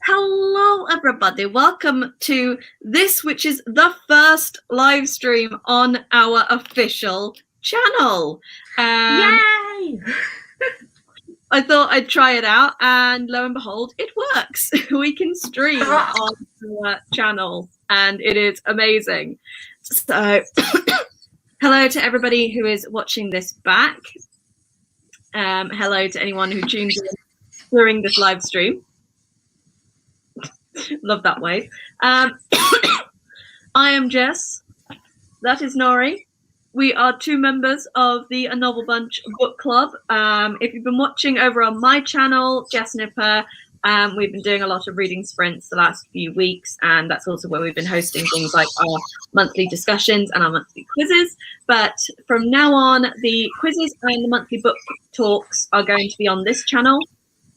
Hello, everybody. Welcome to this, which is the first live stream on our official channel. Yay! I thought I'd try it out, and lo and behold, it works. We can stream on our channel, and it is amazing. So, hello to everybody who is watching this back. Hello to anyone who tuned in during this live stream. Love that wave. I am Jess. That is Nori. We are two members of the A Novel Bunch book club. If you've been watching over on my channel, Jess Nipper, we've been doing a lot of reading sprints the last few weeks, and that's also where we've been hosting things like our monthly discussions and our monthly quizzes. But from now on, the quizzes and the monthly book talks are going to be on this channel,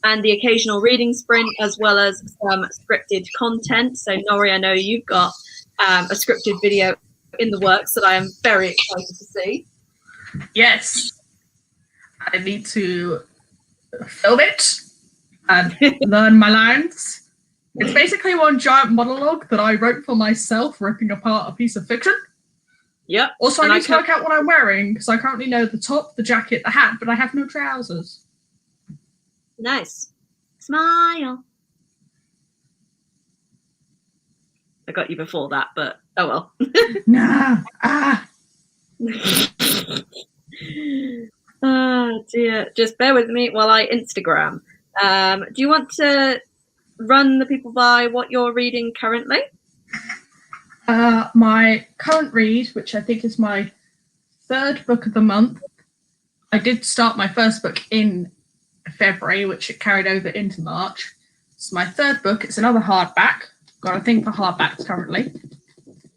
and the occasional reading sprint, as well as some scripted content. So Nori, I know you've got a scripted video in the works that I am very excited to see. Yes. I need to film it and learn my lines. It's basically one giant monologue that I wrote for myself, ripping apart a piece of fiction. Yep. Also, I need to work out what I'm wearing, because I currently know the top, the jacket, the hat, but I have no trousers. Nice. Smile. I got you before that, but oh well. Nah. Oh dear. Just bear with me while I Instagram. Do you want to run the people by what you're reading currently? My current read, which I think is my third book of the month. I did start my first book in February, which it carried over into March. It's my third book. It's another hardback. Got a thing for hardbacks currently.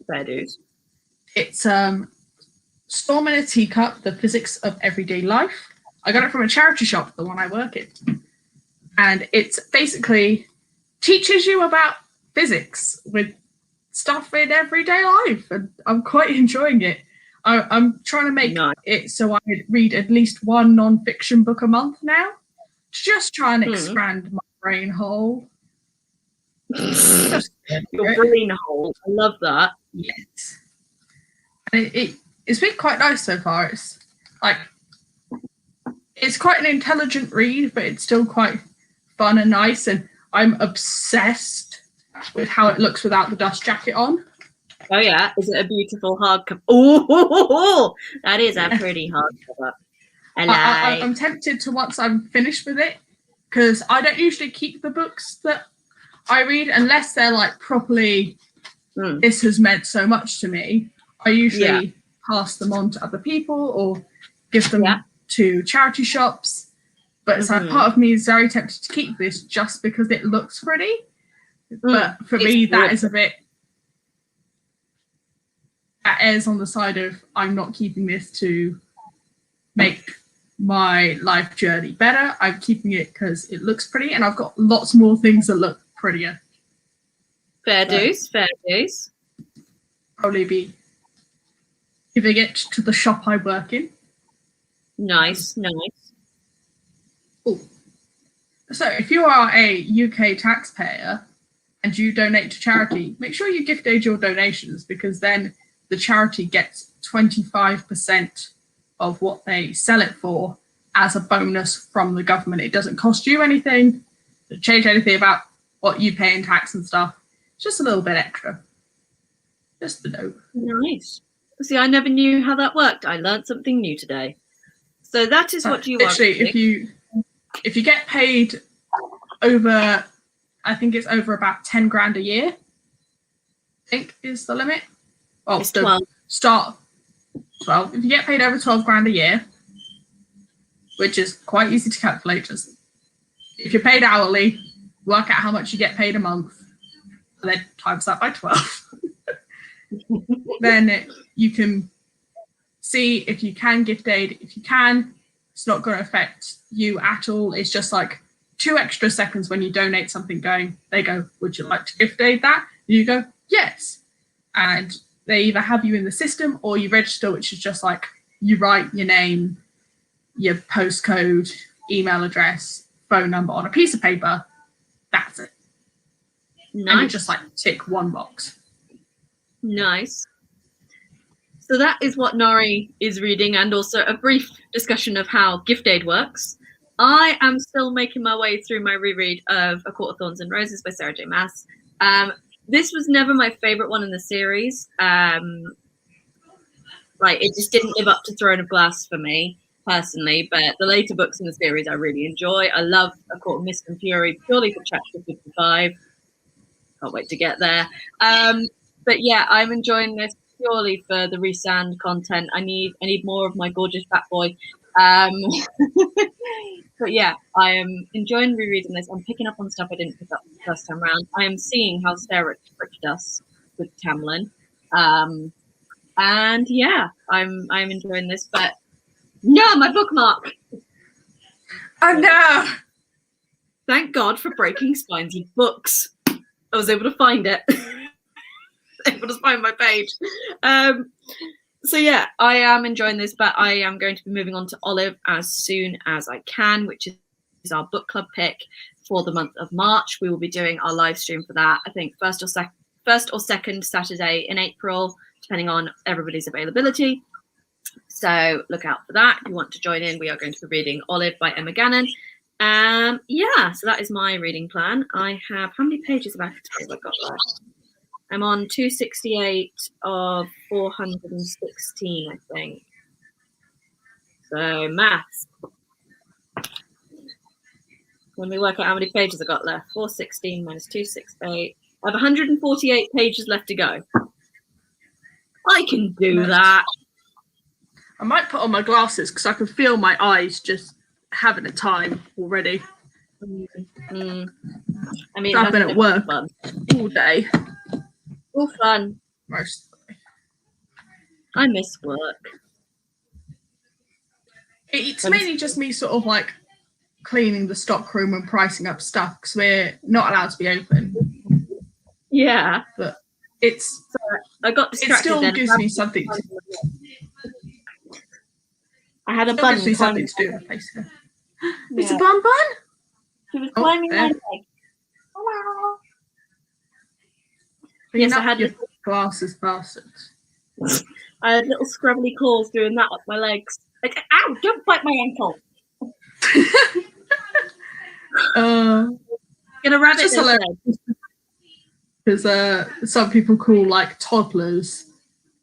Fair dues. It's Storm in a Teacup, The Physics of Everyday Life. I got it from a charity shop, the one I work in. And it's basically teaches you about physics with stuff in everyday life. And I'm quite enjoying it. I'm trying to make it so I read at least one non-fiction book a month now. Just trying to expand my brain hole. Your brain hole. I love that. Yes. And it's been quite nice so far. It's quite an intelligent read, but it's still quite fun and nice. And I'm obsessed with how it looks without the dust jacket on. Oh yeah, is it a beautiful hardcover? Oh, that is a pretty hardcover. I'm tempted to, once I'm finished with it, because I don't usually keep the books that I read unless they're like properly, this has meant so much to me. I usually pass them on to other people or give them to charity shops. But it's like part of me is very tempted to keep this just because it looks pretty. But for me, that is a bit, that errs on the side of I'm not keeping this to make my life journey better. I'm keeping it because it looks pretty, and I've got lots more things that look prettier. Fair dues, fair dues. Probably be giving it to the shop I work in. Nice, nice. Ooh. So if you are a UK taxpayer and you donate to charity, make sure you gift aid your donations, because then the charity gets 25% of what they sell it for as a bonus from the government. It doesn't cost you anything, doesn't change anything about what you pay in tax and stuff. It's just a little bit extra. Just to know. Nice. See, I never knew how that worked. I learned something new today. So that is what you want. Literally, if you get paid over, I think it's over about 10 grand a year, I think is the limit. Oh, it's 12. Start 12. If you get paid over 12 grand a year, which is quite easy to calculate, just if you're paid hourly, work out how much you get paid a month, and then times that by 12. Then you can see if you can gift aid. If you can, it's not going to affect you at all. It's just like 2 extra seconds when you donate something going, they go, would you like to gift aid that? And you go, yes. And they either have you in the system or you register, which is just like you write your name, your postcode, email address, phone number on a piece of paper. That's it. And Nice. you just like tick one box. Nice. So that is what Nori is reading, and also a brief discussion of how gift aid works. I am still making my way through my reread of A Court of Thorns and Roses by Sarah J. Maas. This was never my favorite one in the series. Like, it just didn't live up to Throne of Glass for me personally, but the later books in the series I really enjoy. I love A Court of Mist and Fury purely for chapter 55. Can't wait to get there. But yeah, I'm enjoying this purely for the resand content. I need more of my gorgeous fat boy. But yeah, I am enjoying rereading this. I'm picking up on stuff I didn't pick up the first time around. I am seeing how Sarah tricked us with Tamlin. And yeah, I'm enjoying this. But no, my bookmark. Oh no! Thank God for Breaking Spines with books. I was able to find it. Able to find my page. So yeah, I am enjoying this, but I am going to be moving on to Olive as soon as I can, which is our book club pick for the month of March. We will be doing our live stream for that, I think first or second Saturday in April, depending on everybody's availability. So look out for that. If you want to join in, we are going to be reading Olive by Emma Gannon. Yeah, so that is my reading plan. I have, how many pages of active have I got left? I'm on 268 of 416, I think. So maths. When we work out how many pages I got left, 416 minus 268. I have 148 pages left to go. I can do that. I might put on my glasses because I can feel my eyes just having a time already. I mean, I've been at work fun all day. All fun. Most of the day. I miss work. It's mainly just me sort of like cleaning the stock room and pricing up stuff because we're not allowed to be open. Yeah. But it's... I got distracted. It still then. gives me something to... I had a It bun. gives me something to do in the place here. Yeah. It's a bun bun? She was climbing my leg. Yes, I had your glasses bastards. I had little scrubbly claws doing that up my legs. Like, ow, don't bite my ankle. Gonna rabbit this leg. Because some people call like toddlers,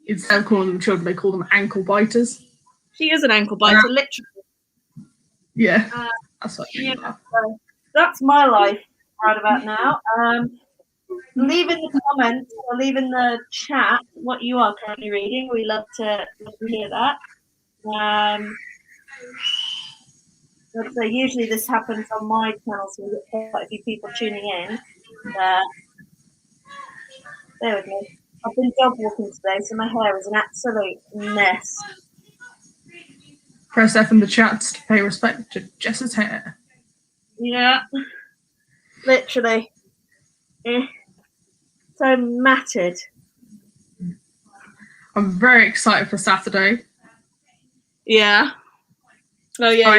instead of calling them children, they call them ankle biters. She is an ankle biter, literally. Yeah, that's what that's my life right about now. Leave in the comments or leave in the chat what you are currently reading. We love to hear that. So usually this happens on my channel, so we get quite a few people tuning in. There with me. I've been dog walking today, so my hair is an absolute mess. Press F in the chat to pay respect to Jess's hair. Yeah, literally. So matted. I'm very excited for Saturday. Yeah. Oh yeah.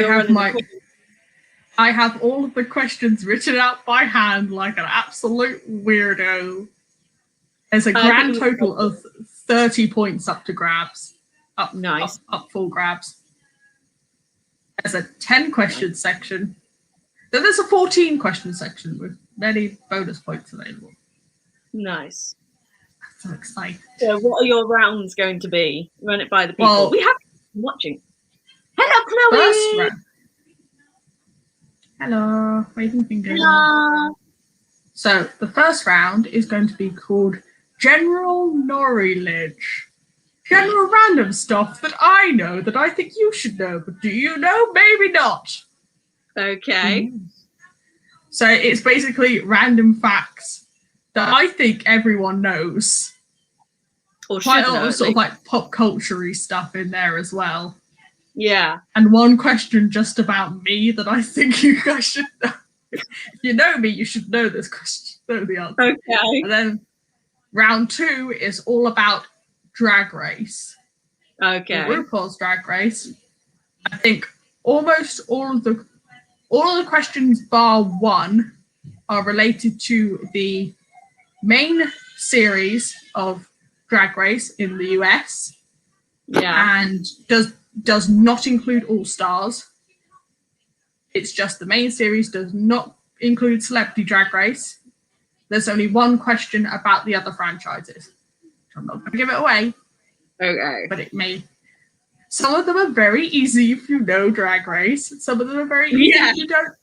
I have all of the questions written out by hand like an absolute weirdo. There's a grand total of 30 points up to grabs. Nice. Up full grabs. There's a 10 question section. Then there's a 14 question section with many bonus points available. Nice. That's so exciting. So what are your rounds going to be? Run it by the people. Well, we have been watching. Hello, Chloe. First round. Hello. Waving fingers. Hello. So the first round is going to be called General Knowledge. General random stuff that I know that I think you should know, but do you know? Maybe not. Okay. So it's basically random facts that I think everyone knows. Or quite a should lot know, of sort of like pop culture-y stuff in there as well. Yeah. And one question just about me that I think you guys should know. If you know me, you should know this question, know the answer. Okay. And then round 2 is all about Drag Race. Okay. RuPaul's Drag Race. I think almost all of the questions bar one are related to the main series of Drag Race in the US, and does not include All Stars. It's just the main series, does not include Celebrity Drag Race. There's only one question about the other franchises. I'm not going to give it away. Okay. But it may. Some of them are very easy if you know Drag Race. Some of them are very easy if you don't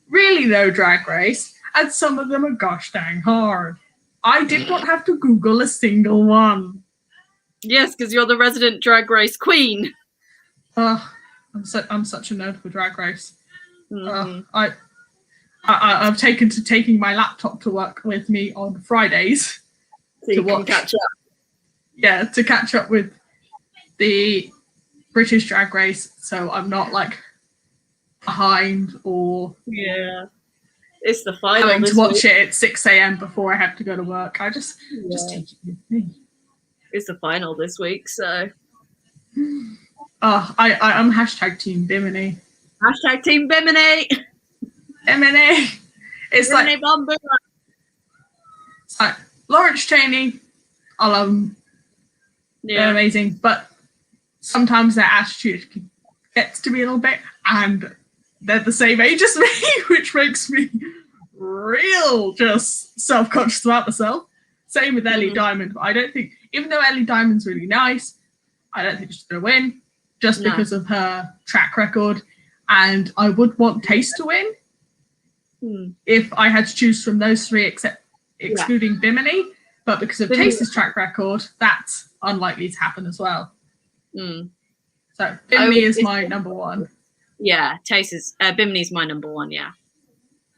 really know Drag Race. And some of them are gosh dang hard. I did not have to Google a single one. Yes, because you're the resident Drag Race queen. I'm such a nerd for Drag Race. Mm-hmm. I've taking my laptop to work with me on Fridays so you can catch up. Yeah, to catch up with the British Drag Race, so I'm not like behind or it's the final. Having to watch it at 6 a.m. before I have to go to work. I just take it with me. It's the final this week, so. I'm hashtag Team Bimini. Hashtag Team Bimini. Bimini. It's Bimini like it's like Lawrence Chaney. I love them. They're amazing, but sometimes their attitude gets to me a little bit, and they're the same age as me, which makes me real just self-conscious about myself. Same with Ellie Diamond. But I don't think, even though Ellie Diamond's really nice, I don't think she's going to win just because of her track record. And I would want Taste to win if I had to choose from those three, excluding Bimini. But because of Taste's track record, that's unlikely to happen as well. So Bimini is my number one. Yeah, Taste is Bimini's my number one. Yeah.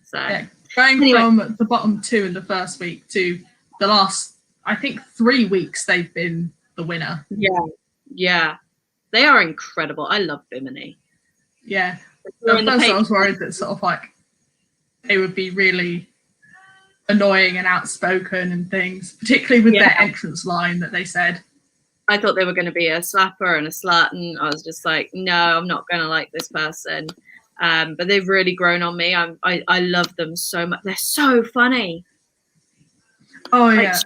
So going from the bottom two in the first week to the last, I think 3 weeks, they've been the winner. Yeah, they are incredible. I love Bimini. Yeah, at first I was worried that sort of like they would be really annoying and outspoken and things, particularly with their entrance line that they said. I thought they were going to be a slapper and a slut, and I was just like, no, I'm not going to like this person. But they've really grown on me. I love them so much. They're so funny. Oh yeah,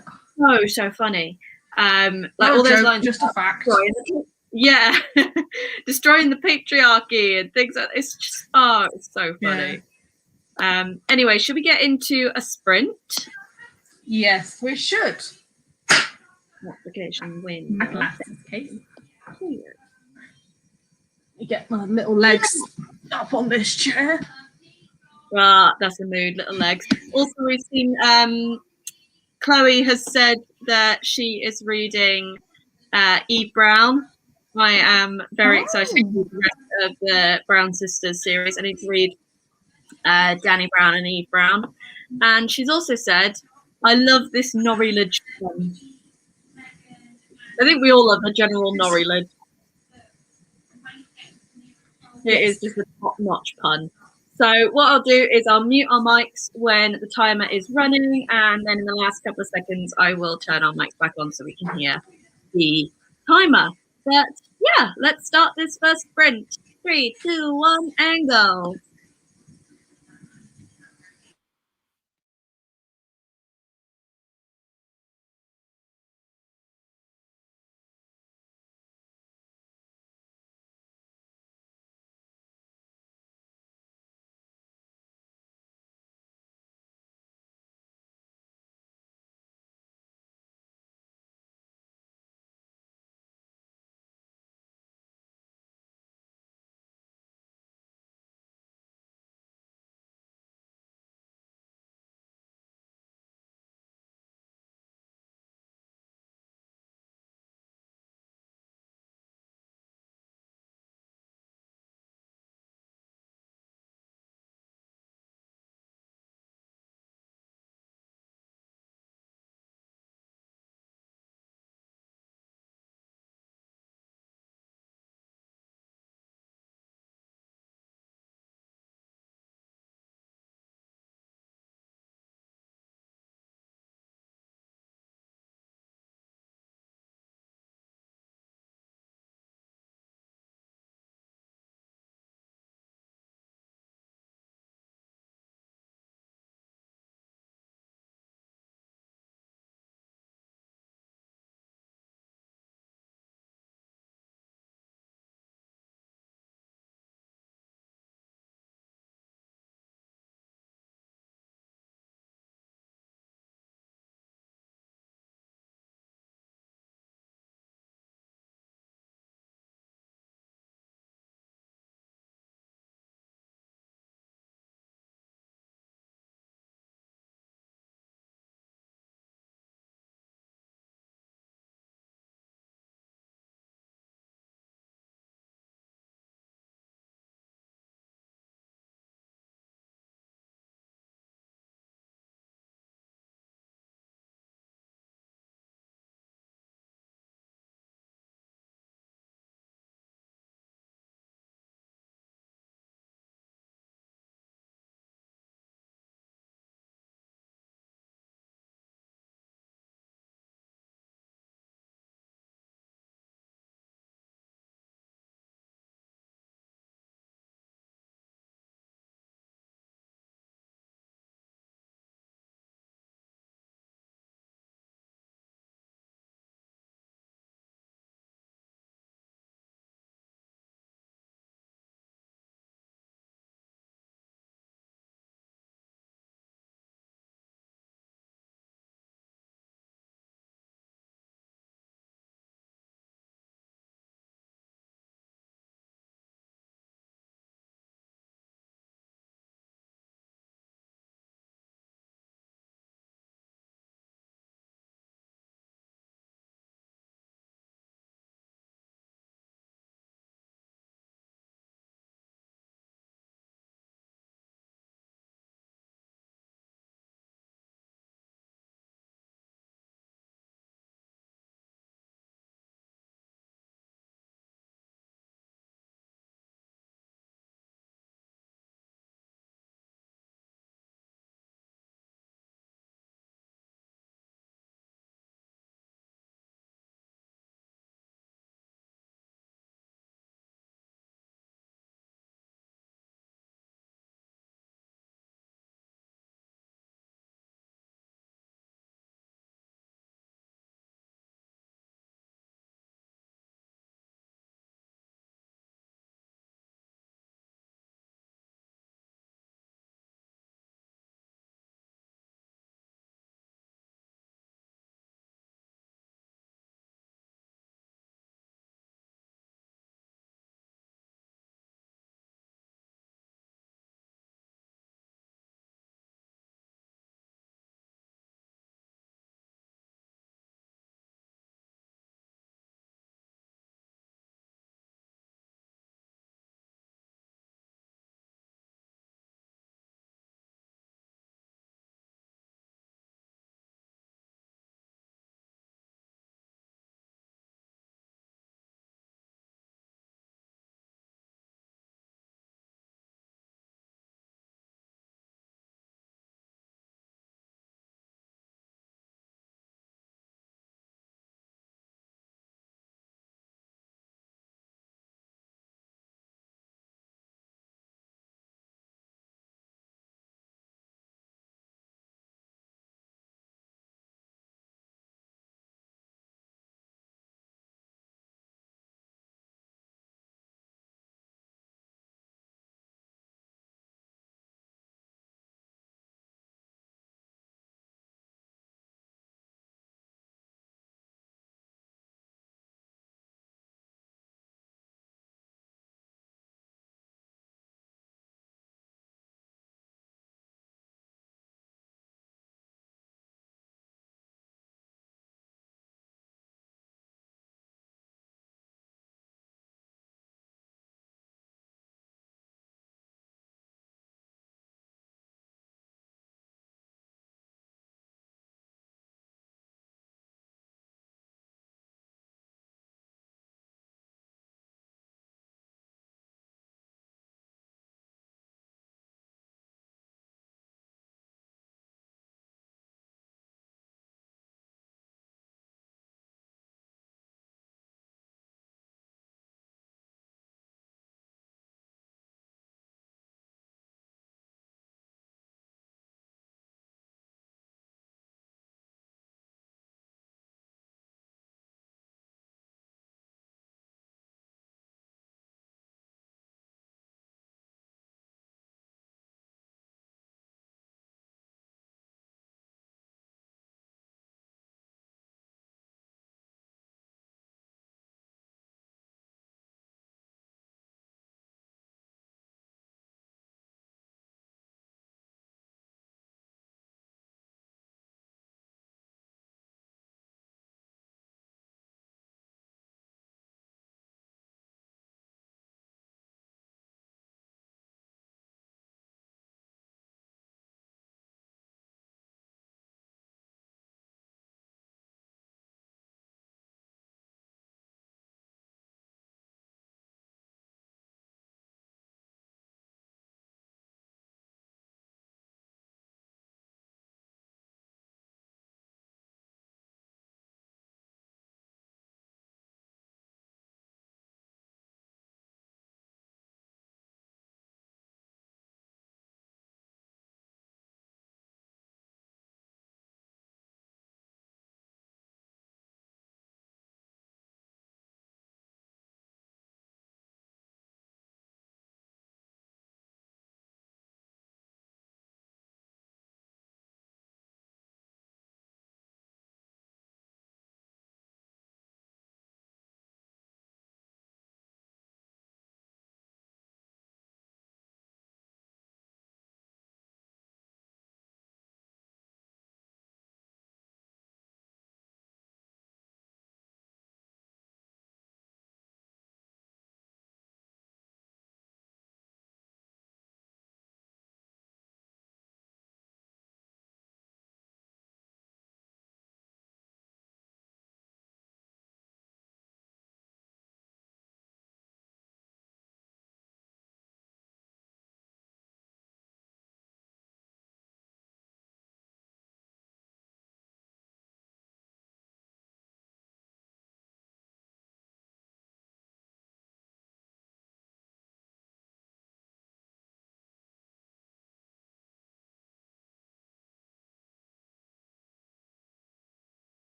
so funny. Like all those lines, just a fact. Yeah, destroying the patriarchy and things like it's just it's so funny. Yeah. Anyway, should we get into a sprint? Yes, we should. Application win. You get my little legs up on this chair. That's a mood, little legs. Also, we've seen Chloe has said that she is reading Eve Brown. I am very excited to read the rest of the Brown Sisters series. I need to read Danny Brown and Eve Brown. And she's also said, I love this Nori lid one. I think we all love the general Nori lid. It is just a top-notch pun. So what I'll do is I'll mute our mics when the timer is running, and then in the last couple of seconds, I will turn our mics back on so we can hear the timer. But yeah, let's start this first sprint. 3, 2, 1, and go.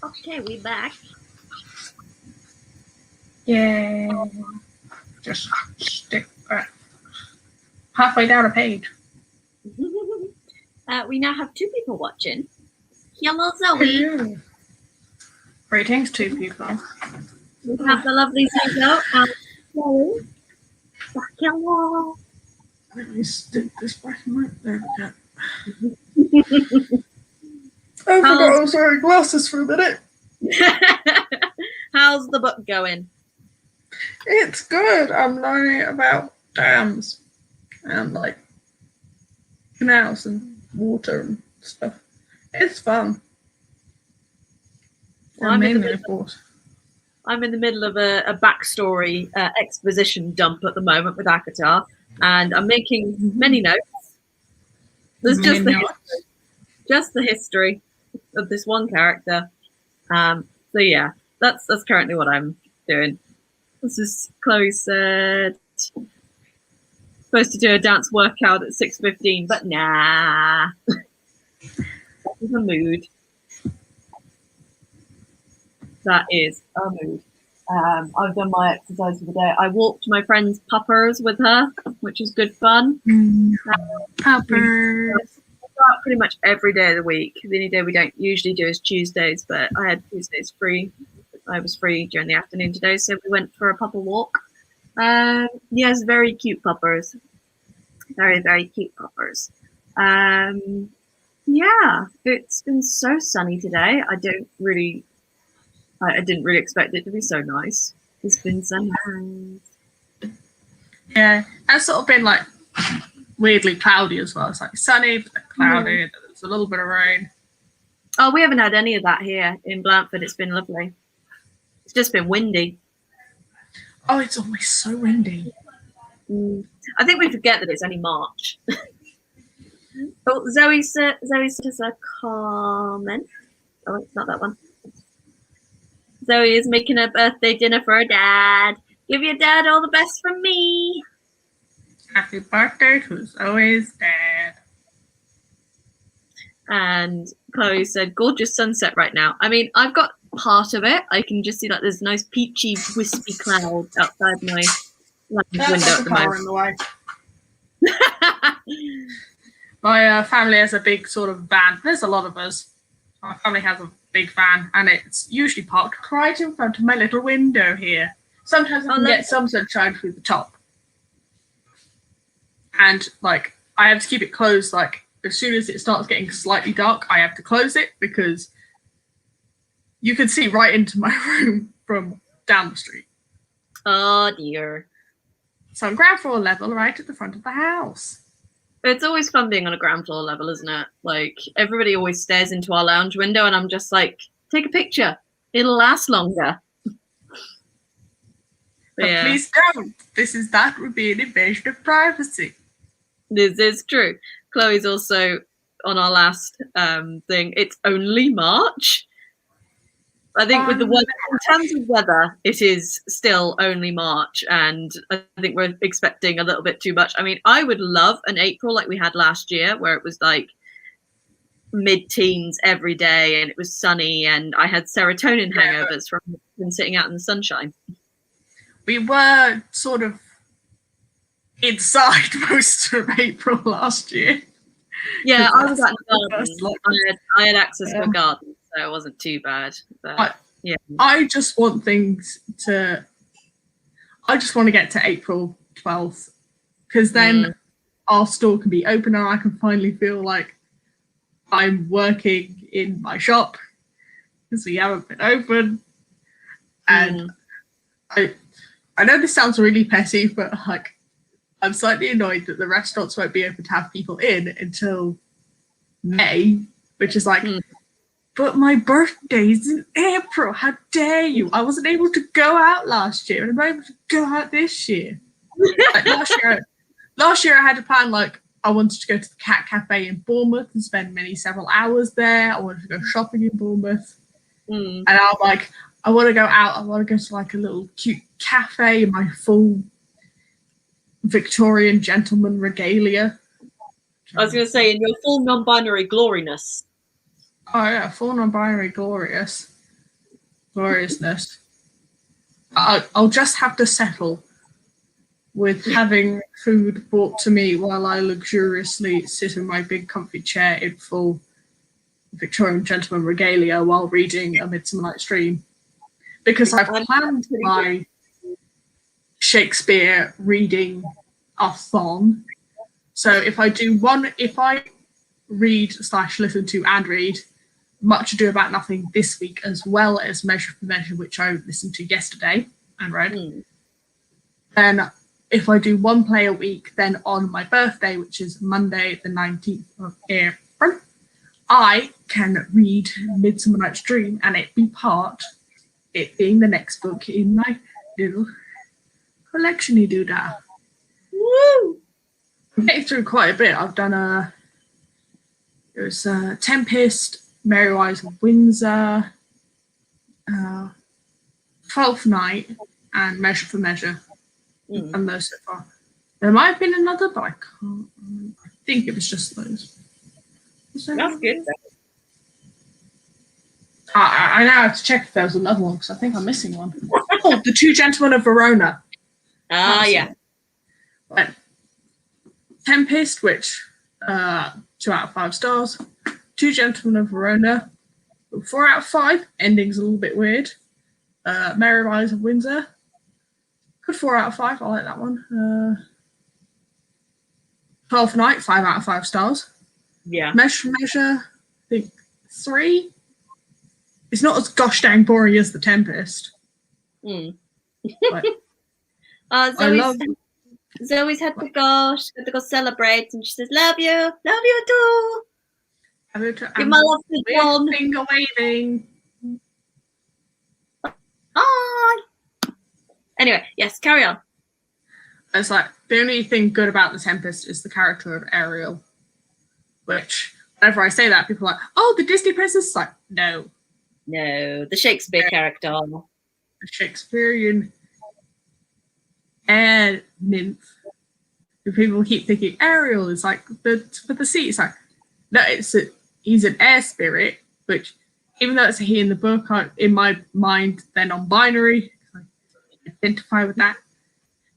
Okay, we back. Yeah. Just stick that halfway down a page. We now have 2 people watching. Hello, Zoe. Hello. Greetings, 2 people. We have the lovely Zoe and Zoe. Hello. Let me stick this back in my... There we go. I How's- forgot I was wearing glasses for a minute. How's the book going? It's good. I'm learning about dams and like canals and water and stuff. It's fun. Well, I'm in the middle of a backstory exposition dump at the moment with Akatar, and I'm making many notes. There's just the history of this one character. So yeah, that's currently what I'm doing. This is Chloe said supposed to do a dance workout at 6:15, but nah. That is a mood. That is a mood. I've done my exercise for the day. I walked my friend's puppers with her, which is good fun. Puppers. I go out pretty much every day of the week. The only day we don't usually do is Tuesdays, but I had Tuesdays free. I was free during the afternoon today, so we went for a pupper walk. Yes, very cute puppers. Very, very cute puppers. Yeah, it's been so sunny today. I didn't really expect it to be so nice. It's been so nice. Yeah, that's sort of been like weirdly cloudy as well. It's like sunny, but then cloudy. There's a little bit of rain. Oh, we haven't had any of that here in Blandford. It's been lovely. It's just been windy. Oh, it's always so windy. I think we forget that it's only March. Oh, Zoe says a comment. Oh, it's not that one. Zoe is making a birthday dinner for her dad. Give your dad all the best from me. Happy birthday to Zoe's dad. And Chloe said, gorgeous sunset right now. I mean, I've got part of it. I can just see like there's nice peachy, wispy clouds outside my window at the moment. In the way. My family has a big sort of van. There's a lot of us. My family has a big van, and it's usually parked right in front of my little window here. Sometimes I can get some sunshine through the top. And, like, I have to keep it closed, like, as soon as it starts getting slightly dark, I have to close it, because you can see right into my room from down the street. Oh, dear. So I'm ground floor level right at the front of the house. It's always fun being on a ground floor level, isn't it? Like, everybody always stares into our lounge window, and I'm just like, take a picture. It'll last longer. But yeah. Please don't. That would be an invasion of privacy. This is true. Chloe's also on our last thing. It's only March. I think with the weather, in terms of weather, it is still only March, and I think we're expecting a little bit too much. I mean, I would love an April like we had last year, where it was like mid-teens every day, and it was sunny, and I had serotonin hangovers from sitting out in the sunshine. We were sort of inside most of April last year. Yeah, I was at the garden. I had access to a garden, so it wasn't too bad. But yeah, I just want things to. I just want to get to April 12th, because then our store can be open and I can finally feel like I'm working in my shop, because we haven't been open. And I know this sounds really petty, but like, I'm slightly annoyed that the restaurants won't be open to have people in until May, which is like, but my birthday's in April. How dare you? I wasn't able to go out last year, and I'm able to go out this year. Like last year I had a plan, like, I wanted to go to the Cat Cafe in Bournemouth and spend several hours there. I wanted to go shopping in Bournemouth. And I'm like, I want to go out. I want to go to like a little cute cafe in my full Victorian gentleman regalia. I was going to say, in your full non-binary gloriness. Oh yeah, full non-binary glorious. gloriousness. I'll just have to settle with having food brought to me while I luxuriously sit in my big comfy chair in full Victorian gentleman regalia while reading A Midsummer Night's Dream. Because I've planned my Shakespeare reading a-thon. So if I read / listen to and read Much Ado About Nothing this week, as well as Measure for Measure, which I listened to yesterday and read, then if I do one play a week, then on my birthday, which is Monday the 19th of April, I can read Midsummer Night's Dream and it being the next book in my little collection-y doodah. Woo! I'm getting through quite a bit. I've done there's Tempest, Merry Wives of Windsor, Twelfth Night, and Measure for Measure. And those so far. There might have been another, but I can't remember. I think it was just those. That's good. I now have to check if there was another one because I think I'm missing one. Oh, The Two Gentlemen of Verona. Yeah. Right. Tempest, which 2 out of 5 stars. Two Gentlemen of Verona, 4 out of 5. Ending's a little bit weird. Merry Wives of Windsor, good 4 out of 5. I like that one. 12th Night, 5 out of 5 stars. Yeah. Measure for Measure, I think 3. It's not as gosh dang boring as The Tempest. But Zoe's had to go. She's got to go celebrate, and she says, "Love you too." Give my love to John. Finger waving. Bye. Anyway, yes, carry on. It's like the only thing good about The Tempest is the character of Ariel, which whenever I say that, people are like, "Oh, the Disney princess." It's like, no, the Shakespeare character, the Shakespearean air nymph. And people keep thinking Ariel is like for the sea. It's like, no, he's an air spirit, which even though it's a he in the book, in my mind they're non-binary. I identify with that.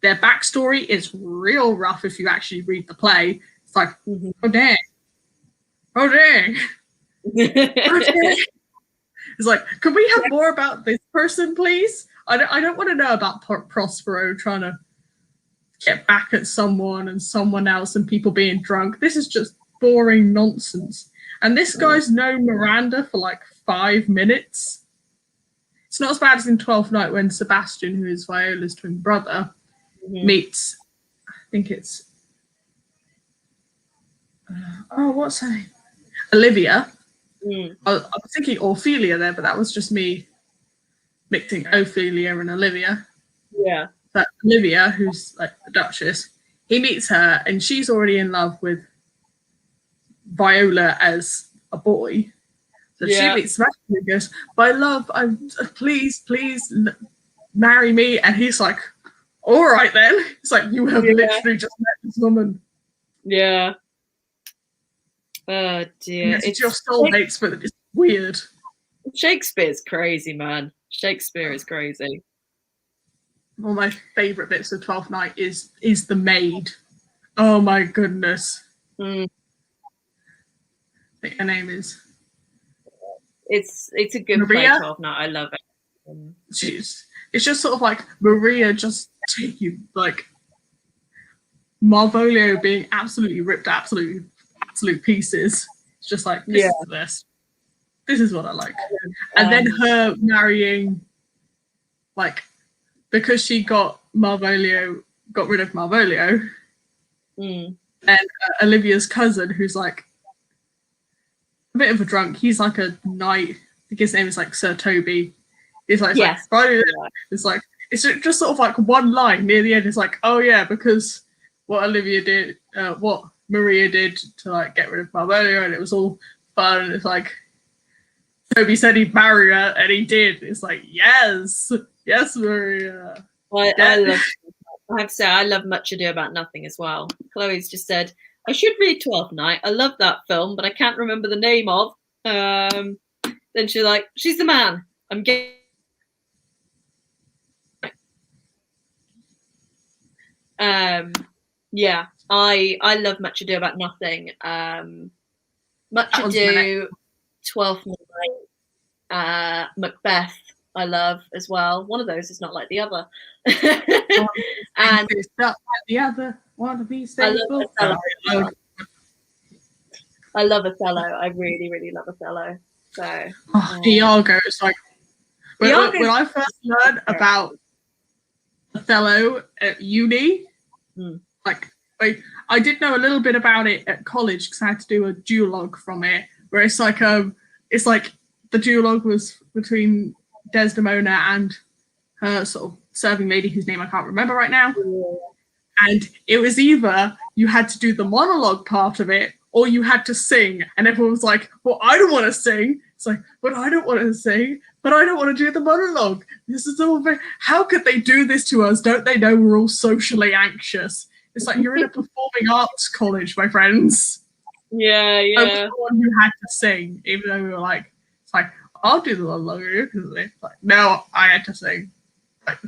Their backstory is real rough if you actually read the play. It's like, oh dang. Oh dang. It's like, can we have more about this person, please? I don't want to know about Prospero trying to get back at someone and someone else and people being drunk. This is just boring nonsense. And this guy's known Miranda for like 5 minutes. It's not as bad as in 12th Night when Sebastian, who is Viola's twin brother, meets, I think it's, what's her name? Olivia. I was thinking Ophelia there, but that was just me mixing Ophelia and Olivia. Yeah. But Olivia, who's like the Duchess, he meets her and she's already in love with Viola as a boy. So she meets Sebastian and goes, "My love, please marry me." And he's like, "All right then." It's like, you have literally just met this woman. Yeah. Oh dear. It's your soulmates, but it's weird. Shakespeare's crazy, man. Shakespeare is crazy. One of my favourite bits of 12th Night is the maid. Oh my goodness. I think her name is. It's a good Maria? play, 12th Night. I love it. It's just sort of like Maria just taking like Malvolio being absolutely ripped, absolute pieces. It's just like, this is the best. This is what I like. And then her marrying, like, because she got rid of Malvolio, and Olivia's cousin, who's like a bit of a drunk. He's like a knight. I think his name is like Sir Toby. He's like, it's like, it's just sort of like one line near the end. It's like, oh yeah, because what Olivia did, what Maria did to like get rid of Malvolio, and it was all fun. And it's like, Toby said he'd marry her, and he did. It's like, yes, Maria. I have to say, I love Much Ado About Nothing as well. Chloe's just said, I should read 12th Night. I love that film, but I can't remember the name of. Then she's like, she's the man. I'm getting Yeah, I love Much Ado About Nothing. Much Ado, 12th Night, Macbeth. I love as well. One of those is not like the other. And it's not like the other. Want to be stable? I love Othello. I really, really love Othello. So Iago is like when I first learned about Othello at uni, like I did know a little bit about it at college because I had to do a duologue from it, where it's like the duologue was between Desdemona and her sort of serving lady whose name I can't remember right now. And it was either you had to do the monologue part of it or you had to sing. And everyone was like, well, I don't want to sing. It's like, but I don't want to sing, but I don't want to do the monologue. This is all very, how could they do this to us? Don't they know we're all socially anxious? It's like, you're in a performing arts college, my friends. Yeah. I was the one who had to sing, even though we were like, it's like, I'll do the monologue. Like, no, I had to sing. Like,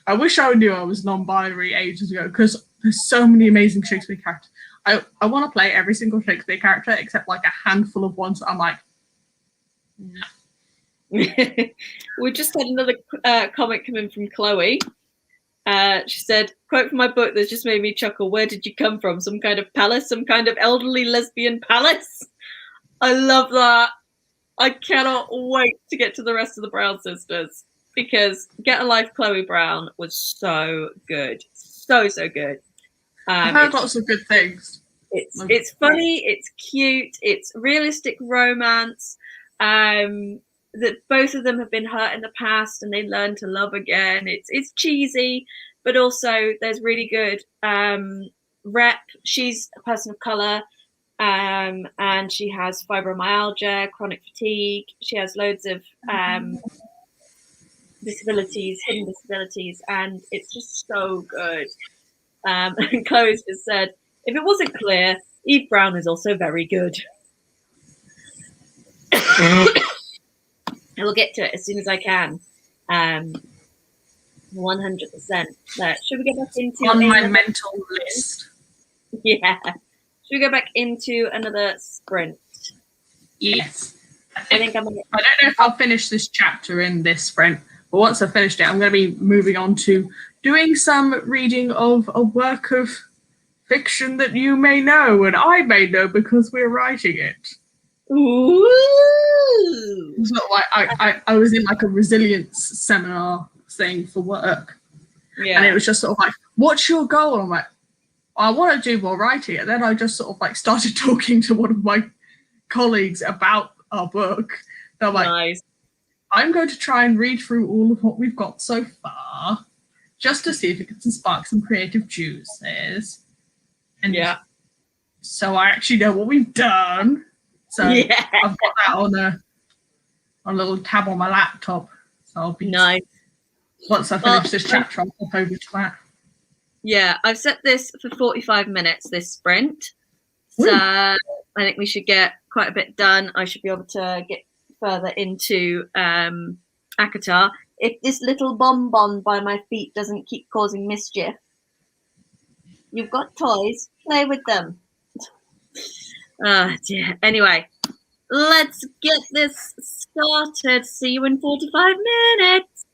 I wish I knew I was non-binary ages ago because there's so many amazing Shakespeare characters. I want to play every single Shakespeare character except like a handful of ones that I'm like, no. We just had another comment come in from Chloe. She said, quote from my book that just made me chuckle. Where did you come from? Some kind of palace? Some kind of elderly lesbian palace? I love that. I cannot wait to get to the rest of the Brown sisters because Get a Life Chloe Brown was so good. So good. I've heard lots of good things. It's funny, it's cute, it's realistic romance. That both of them have been hurt in the past and they learn to love again. It's cheesy, but also there's really good rep. She's a person of color, and she has fibromyalgia, chronic fatigue. She has loads of disabilities, hidden disabilities, and it's just so good. And Chloe's just said, if it wasn't clear, Eve Brown is also very good. I will get to it as soon as I can. 100%. Should we go back into on my mental list? Yeah. Should we go back into another sprint? Yes. I don't know if I'll finish this chapter in this sprint, but once I've finished it, I'm going to be moving on to doing some reading of a work of fiction that you may know and I may know because we're writing it. Ooh. It's not like I was in like a resilience seminar thing for work. Yeah. And it was just sort of like, what's your goal? And I'm like, I want to do more writing. And then I just sort of like started talking to one of my colleagues about our book. And I'm like, nice. I'm going to try and read through all of what we've got so far just to see if it can spark some creative juices. And yeah. So I actually know what we've done. So yeah. I've got that on a little tab on my laptop. So I'll be nice. Once I finish this chapter, I'll pop over to that. Yeah, I've set this for 45 minutes, this sprint. So I think we should get quite a bit done. I should be able to get further into ACOTAR. If this little bonbon by my feet doesn't keep causing mischief, you've got toys, play with them. Oh dear. Anyway, let's get this started. See you in 45 minutes.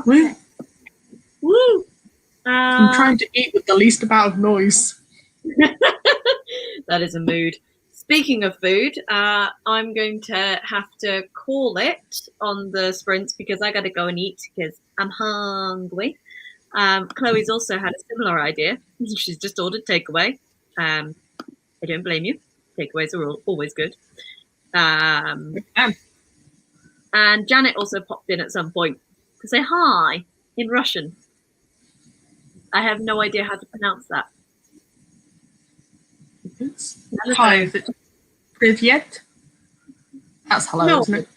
Woo. Woo! I'm trying to eat with the least amount of noise. That is a mood. Speaking of food, I'm going to have to call it on the sprints because I got to go and eat because I'm hungry. Chloe's also had a similar idea. She's just ordered takeaway. I don't blame you. Takeaways are always good. And Janet also popped in at some point to say hi in Russian. I have no idea how to pronounce that. Hi, is it Privyet? That's hello, No. isn't it?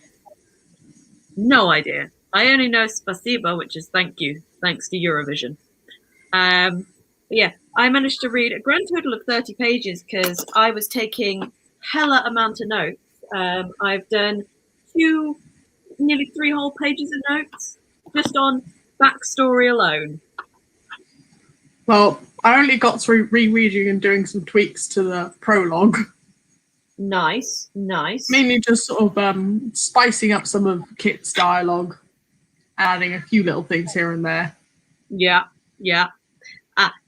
No idea. I only know spasiba, which is thank you, thanks to Eurovision. Yeah, I managed to read a grand total of 30 pages because I was taking hella amount of notes. I've done nearly 3 whole pages of notes just on backstory alone. Well, I only got through rereading and doing some tweaks to the prologue. Nice. Mainly just sort of spicing up some of Kit's dialogue, adding a few little things here and there. Yeah.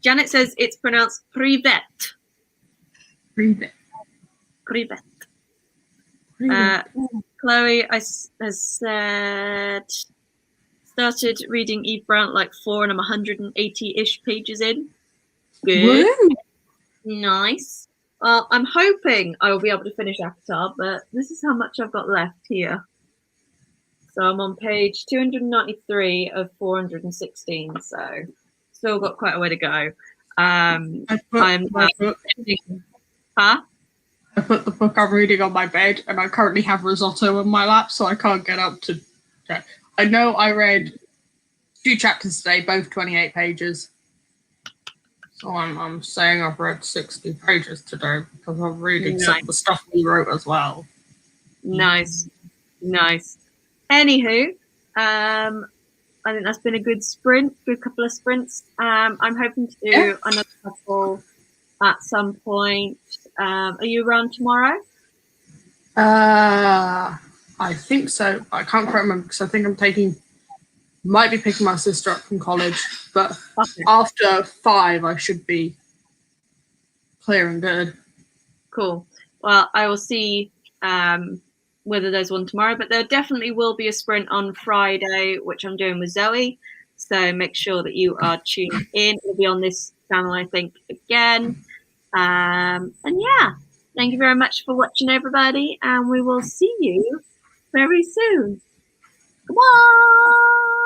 Janet says it's pronounced privet. Privet. Chloe has said started reading Eve Brown like 4 and I'm 180-ish pages in. Good. Woo. Nice. Well, I'm hoping I will be able to finish Avatar, but this is how much I've got left here. So I'm on page 293 of 416, so still got quite a way to go. I put the book I'm reading on my bed, and I currently have risotto in my lap, so I can't get up to check. I know I read 2 chapters today, both 28 pages. So I'm saying I've read 60 pages today because I'm reading some of the stuff we wrote as well. Nice. Anywho, I think that's been a good couple of sprints. I'm hoping to do another couple at some point. Are you around tomorrow? I think so. I can't quite remember because I think might be picking my sister up from college, but after 5 I should be clear and good. Cool. Well, I will see whether there's one tomorrow, but there definitely will be a sprint on Friday, which I'm doing with Zoe. So make sure that you are tuned in. It'll be on this channel, I think, again. And yeah, thank you very much for watching, everybody, and we will see you very soon. Goodbye.